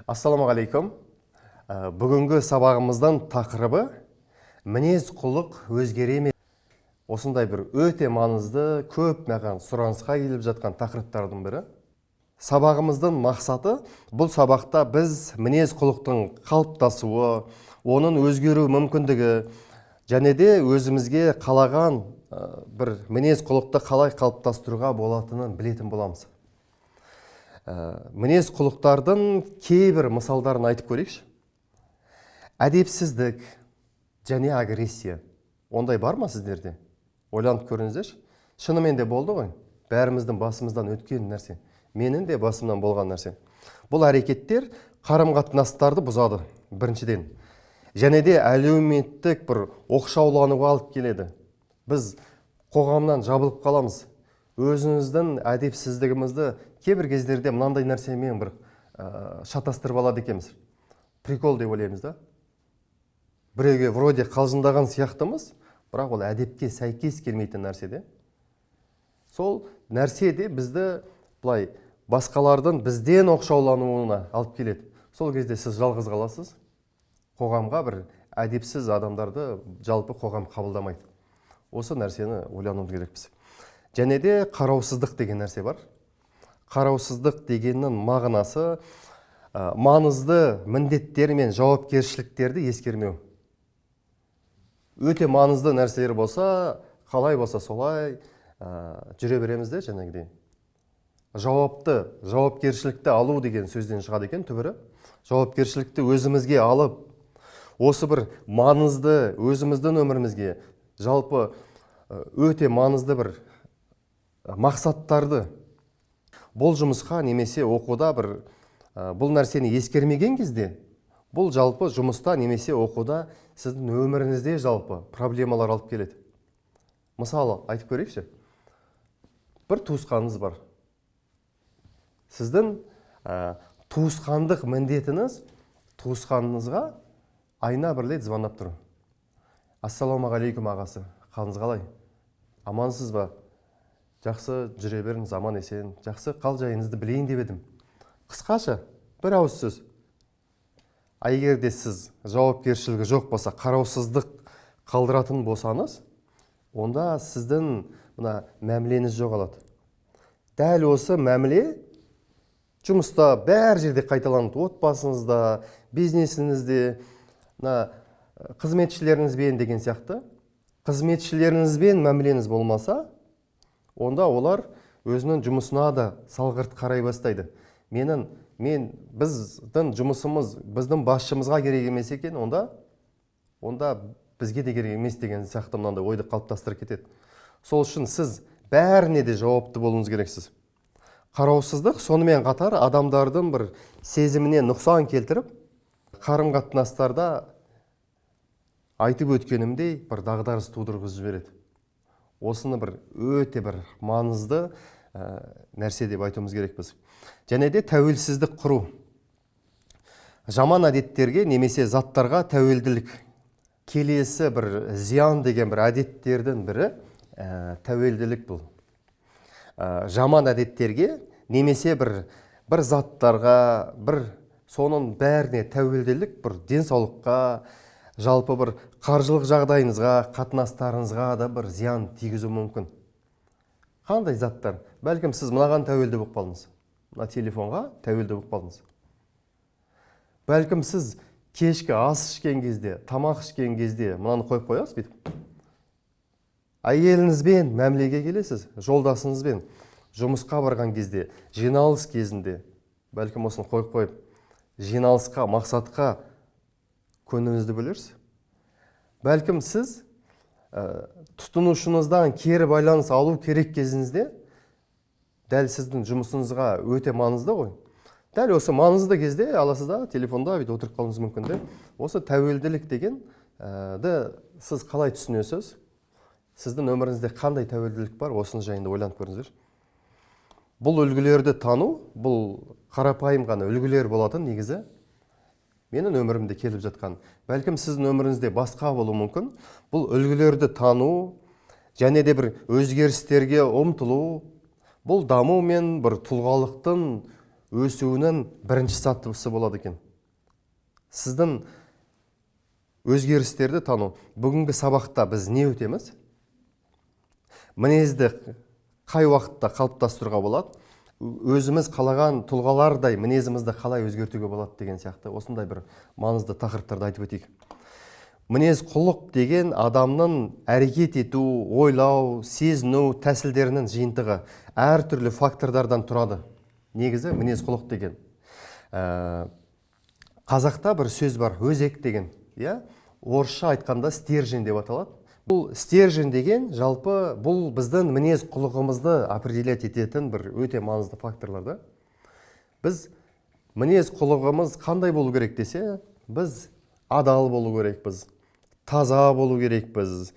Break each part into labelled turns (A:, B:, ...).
A: Ассаламағалейкум. Бүгінгі сабағымыздан тақырыбы мінез құлық өзгере ме? Осындай бір өте маңызды, көп маған сұранысқа келіп жатқан тақырыптардың бірі. Сабағымыздың мақсаты бұл сабақта біз мінез құлықтың қалыптасуы, оның өзгеру мүмкіндігі және де өзімізге қалаған бір мінез құлықты қалай қалыптастыруға болатынын білетін боламыз. Мінез құлықтардың кейбір мысалдарын айтып көрейікші. Әдепсіздік және агрессия. Ондай бар ма сіздерде? Ойланып көріңіздерші. Шынымен де болды ғой. Бәріміздің басымыздан өткен нәрсе. Менің де басымнан болған нәрсе. Бұл әрекеттер қарым-қатынастарды бұзады, біріншіден. Және де әлеуметтік бір оқшаулануға алып келеді. Біз қоғамнан жабылып қаламыз. Өзіміздің әдепсіздігімізді кейбір кездерде мынандай нәрсемен бір шатастырып алады екенбіз. Прикол деп ойлаймыз да. Біреуге вроде қалжыңдаған сияқтымыз, бірақ ол әдепке сәйкес келмейтін нәрсе де. Сол нәрсе де бізді былай басқалардың бізден оқшаулануына алып келеді. Сол кезде сіз жалғыз қаласыз. Қоғамға бір әдепсіз адамдарды жалпы қоғам қабылдамайды. Осы нәрсені ойлануымыз керекпіз. Және де қараусыздық деген нәрсе бар. Қараусыздық дегеннің мағынасы маңызды міндеттер мен жауапкершіліктерді ескермеу. Өте маңызды нәрселер болса, қалай болса солай жүре береміз де жаңағыдай. Жауапкершілікті алу деген сөзден шығады екен түбірі. Жауапкершілікті өзімізге алып, осы бір маңызды өзіміздің өмірімізге жалпы өте маңызды бір мақсаттарды бұл жұмысқа немесе оқуда бір бұл нәрсені ескермеген кезде, бұл жалпы жұмыста немесе оқуда сіздің өміріңізде жалпы проблемалар алып келеді. Мысалы, айтып көрейікші. Бір туысқаныңыз бар. Сіздің туысқандық міндетіңіз туысқаныңызға айына бір рет звондап тұру. Ассаламағалейкум ағасы, қалыңыз қалай? Амансыз ба? Жақсы жүре беріңіз, аман есен. Жақсы қал жайыңызды білейін деп едім. Қысқаша, бір ауыз сөз. Егер де сіз жауапкершілігі жоқ болса, қараусыздық қалдыратын болсаңыз, онда сіздің мәмілеңіз жоғалады. Дәл осы мәміле жұмыста бәр жерде қайталанады. Отбасыңызда, бизнесіңізде, қызметшілеріңізбен деген сияқты. Қызметшілеріңізбен мәмілеңіз болмаса, онда олар өзінің жұмысына да салғырт қарай бастайды. Біздің жұмысымыз, біздің басшымызға керек емес екен, онда бізге де керек емес деген сияқты мынандай ойды қалыптастырып кетеді. Сол үшін сіз бәріне де жауапты болуыңыз керексіз. Қараусыздық сонымен қатар адамдардың бір сезіміне нұқсан келтіріп, қарым-қатынастарда айтып өткенімдей бір дағдарыс тудырғызып жібереді. Осыны бір өте бір маңызды нәрсе деп айтуымыз керекпіз. Және де тәуелсіздік құру. Жаман әдеттерге немесе заттарға тәуелділік. Келесі бір зиян деген бір әдеттердің бірі тәуелділік бұл. Жаман әдеттерге немесе бір заттарға, соның бәріне тәуелділік бір денсаулыққа, жалпы бір қаржылық жағдайыңызға, қатынастарыңызға да бір зиян тигізу мүмкін. Қандай заттар? Бәлкім сіз мынаған тәуелді болып қалдыңыз. Мына телефонға тәуелді болып қалдыңыз. Бәлкім сіз кешкі ас ішкен кезде, тамақ ішкен кезде мынаны қойып қоясыз бүйтіп. Әйеліңізбен мәмілеге келесіз, жолдасыңызбен жұмысқа барған кезде, жиналыс кезінде, бәлкім осыны қойып, жиналысқа, мақсатқа көңіліңізді бөлерсіз. Бәлкім сіз тұтынушыңыздан кері байланыс алу керек кезіңізде, дәл сіздің жұмысыңызға өте маңызды ғой. Дәл осы маңызды кезде аласыз да, телефонда отырып қалуыңыз мүмкін. Осы тәуелділік дегенді сіз қалай түсінесіз? Сіздің өміріңізде қандай тәуелділік бар? Осының жайында ойланып көріңіздер. Бұл үлгілерді тану, бұл қарапайым ғана үлгілер болатын негізі. Менің өмірімде келіп жатқан. Бәлкім сіздің өміріңізде басқа болуы мүмкін. Бұл үлгілерді тану, және де бір өзгерістерге ұмтылу, бұл даму мен бір тұлғалықтың өсуінің бірінші сатысы болады екен. Сіздің өзгерістерді тану. Бүгінгі сабақта біз не өтеміз? Мінезді қай уақытта қалыптастыруға болады? Өзіміз қалаған тұлғалардай мінезімізді қалай өзгертуге болады деген сияқты осындай бір маңызды тақырыптарды айтып өтейік. Мінез құлық деген адамның әрекет ету, ойлау, сезіну тәсілдерінің жиынтығы әртүрлі фактордардан тұрады. Негізі мінез құлық деген. Қазақта бір сөз бар, өзек деген. Орысша айтқанда стержень деп аталады. Бұл стержень деген жалпы бұл біздің мінез құлығымызды определять ететін бір өте маңызды факторлар. Біз мінез құлығымыз қандай болу керек десе, біз адал болу керекпіз, таза болу керекпіз,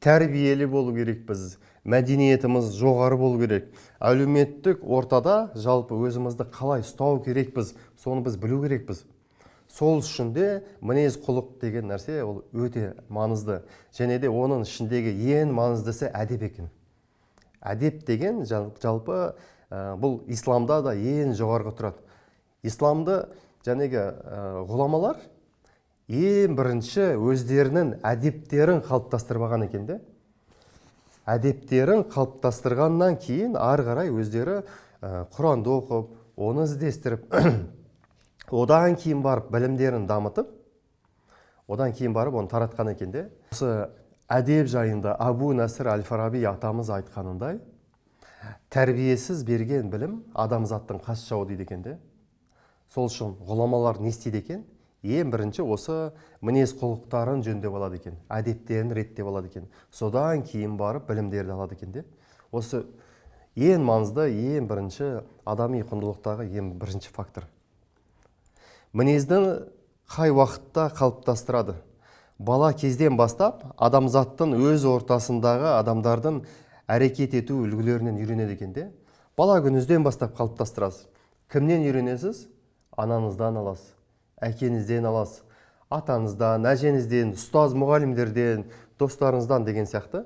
A: тәрбиелі болу керекпіз, мәдениетіміз жоғары болу керек. Әлеуметтік ортада жалпы өзімізді қалай ұстау керекпіз, соны біз білу керекпіз. Сол үшін де мінез құлық деген нәрсе ол өте маңызды. Және де оның ішіндегі ең маңыздысы әдеп екен. Әдеп деген жалпы бұл исламда да ең жоғарғы тұрады. Исламды жәнегі ғұламалар ең бірінші өздерінің әдептерін қалыптастырмаған екен де. Әдептерін қалыптастырғаннан кейін ары қарай өздері Құранды оқып, оны іздестіріп, одан кейін барып білімдерін дамытып, одан кейін барып оны таратқан екен де. Осы әдеп жайында Абу Насыр Әл-Фараби атамыз айтқанындай, тәрбиесіз берген білім адамзаттың қас жауы дейді екен де. Сол үшін ғұламалар не істейді екен? Ең бірінші осы мінез құлықтарын жөндеп алады екен, әдептерін реттеп алады екен. Содан кейін барып білімдерді алады екен де. Осы ең маңызды, ең бірінші адами құндылықтағы ең бірінші фактор. Мінезді қай уақытта қалыптастырады? Бала кезден бастап адамзаттың өз ортасындағы адамдардың әрекет ету үлгілерінен үйренеді екен де. Бала күніңізден бастап қалыптастырасыз. Кімнен үйренесіз? Анаңыздан аласыз, әкеңізден аласыз, атаңыздан, әжеңізден, ұстаз мұғалімдерден, достарыңыздан деген сияқты.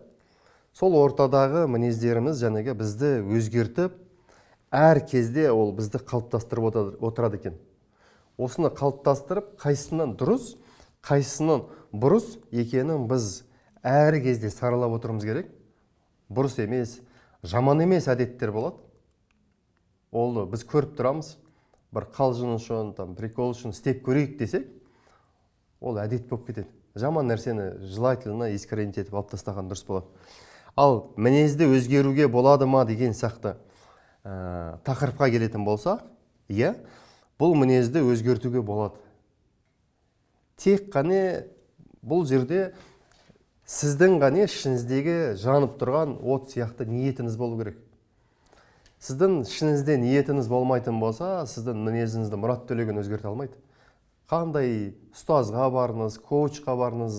A: Сол ортадағы мінездеріміз жәнегі бізді өзгертіп, әр кезде ол бізді қалыптастырып отырады екен. Осыны қалыптастырып, қайсының дұрыс, қайсының бұрыс екенін біз әр кезде саралап отыруымыз керек. Бұрыс емес, жаман емес әдеттер болады. Олды біз көріп тұрамыз. Бір қалжың үшін, прикол үшін істеп көрейік десек, ол әдет болып кетеді. Жаман нәрсені желательно искоренить етіп алып тастаған дұрыс болады. Ал мінезді өзгеруге болады ма деген сияқты тақырыпқа келетін болсақ, бұл мінезді өзгертуге болады. Тек қане бұл жерде сіздің ғана ішіңіздегі жанып тұрған от сияқты ниетіңіз болу керек. Сіздің ішіңізде ниетіңіз болмайтын болса, сіздің мінезіңізді Мұрат Төлеген өзгерте алмайды. Қандай ұстазға барыңыз, коучқа барыңыз,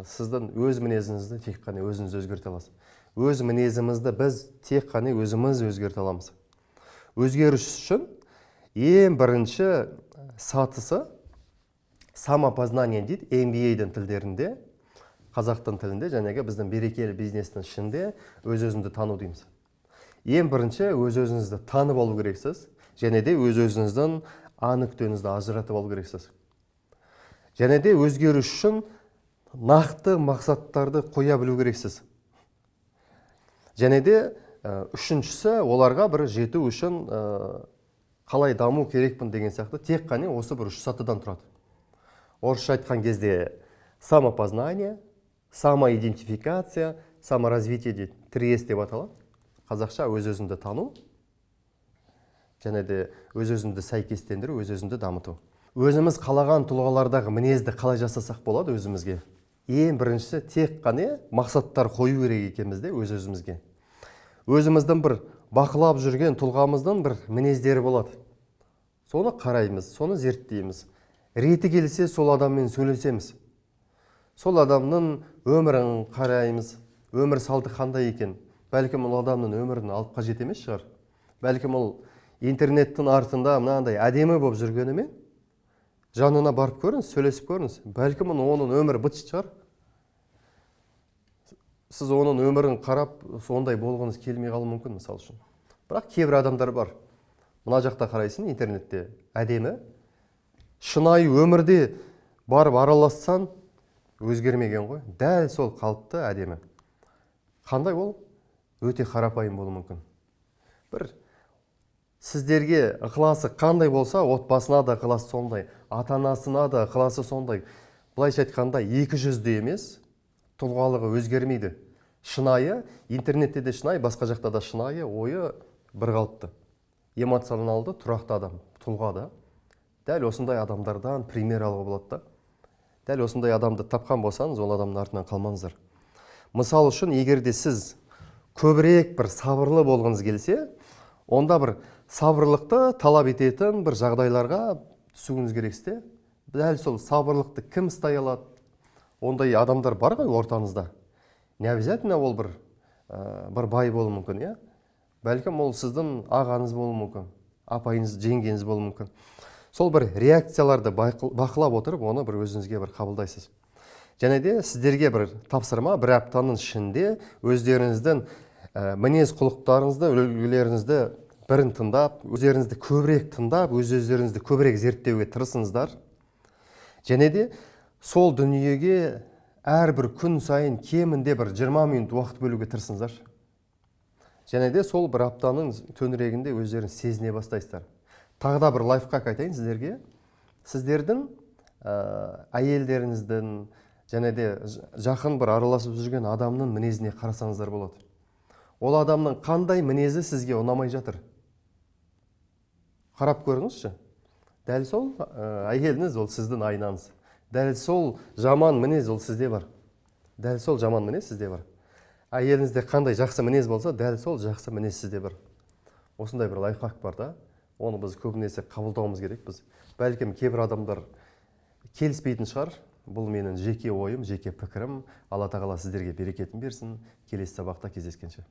A: сіздің өз мінезіңізді тек қана өзіңіз өзгерте аласыз. Өз мінезімізді біз тек қана өзіміз өзгерте аламыз. Өзгеріс үшін ең бірінші сатысы самопознание дейді, MBA-дің тілдерінде, қазақтың тілінде, жәнегі біздің берекелі бизнестің ішінде өз-өзіңді тану дейміз. Ең бірінші өз-өзіңізді танып алу керексіз, және де өз-өзіңіздің А-нүктеңізді ажыратып алу керексіз. Және де өзгеріс үшін нақты мақсаттарды қоя білу керексіз. Және де үшіншісі оларға бір жету үшін қалай даму керекпін деген сияқты тек қана осы бір үш сатыдан тұрады. Орысша айтқан кезде самопознание, самоидентификация, саморазвитие дейді, 3S деп аталады. Қазақша өз-өзіңді тану, және де өз-өзіңді сәйкестендіру, өз-өзіңді дамыту. Өзіміз қалаған тұлғалардағы мінезді қалай жасасақ болады өзімізге? Ең біріншісі тек қана мақсаттар қою керек екенімізде өз-өзімізге. Өзіміздің бір бақылап жүрген тұлғамыздың бір мінездері болады. Соны қараймыз, соны зерттейміз. Реті келсе сол адаммен сөйлесеміз. Сол адамның өмірін қараймыз, өмір салты қандай екен. Бәлкім ол адамның өмірін алып қажет емес шығар. Бәлкім ол интернеттің артында мынандай әдемі болып жүргенімен жанына барып көріңіз, сөйлесіп көріңіз. Бәлкім оның өмірі быт шығар. Сіз оның өмірін қарап, сондай болғыңыз келмей қалуы мүмкін, мысал үшін. Бірақ кейбір адамдар бар. мына жақта қарайсың, интернетте әдемі, шынайы өмірде барып аралассаң өзгермеген ғой, дәл сол қалыпты әдемі. Қандай ол? Өте қарапайым болуы мүмкін. Бір сіздерге ықыласы қандай болса, отбасына да ықыласы сондай, ата-анасына да ықыласы сондай. Былайша айтқанда, екі жүзді емес, тұлғалығы өзгермейді. Шынайы, интернетте де шынайы, басқа жақта да шынайы, ойы бір қалыпты. Эмоционалды, тұрақты адам, тұлға да. Дәл осындай адамдардан пример алуға болады да. Дәл осындай адамды тапқан болсаңыз, ол адамның артынан қалмаңыздар. Мысал үшін, егер де сіз көбірек бір сабырлы болғыңыз келсе, онда бір сабырлықты талап ететін бір жағдайларға түсуіңіз керексіз. Дәл сол сабырлықты кім ұстай алады? Ондай адамдар бар ғой ортаңызда. Не обязательно ол бір бай болуы мүмкін, иә? Бәлкім ол сіздің ағаңыз болуы мүмкін, апайыңыз, жеңгеңіз болуы мүмкін. Сол бір реакцияларды бақылап отырып, оны бір өзіңізге бір қабылдайсыз. Және де сіздерге бір тапсырма, бір аптаның ішінде өздеріңіздің мінез құлықтарыңызды, үлгілеріңізді бірін тыңдап, өздеріңізді көбірек тыңдап, өздеріңізді көбірек зерттеуге тырысыңыздар. Және де сол дүниеге әрбір күн сайын кемінде бір 20 минут уақыт бөлуге тырысыңыздар. Және де сол бір аптаның төңірегінде өздеріңіз сезіне бастайсыздар. Тағы да бір лайфхак айтайын сіздерге. Сіздердің әйелдеріңіздің және де жақын бір араласып жүрген адамның мінезіне қарасаңыздар болады. Ол адамның қандай мінезі сізге ұнамай жатыр? Қарап көріңізші. Дәл сол әйеліңіз ол сіздің айнаңыз. Дәл сол жаман мінез ол сізде бар. Дәл сол жаман мінез сізде бар. Әйеліңізде қандай жақсы мінез болса, дәл сол жақсы мінез сізде бар. Осындай бір лайфхак бар да. Оны біз көбінесе қабылдауымыз керек. Біз бәлкім кейбір адамдар келіспейтін шығар. Бұл менің жеке ойым, жеке пікірім. Алла тағала сіздерге берекетін берсін. Келесі сабақта кездескенше.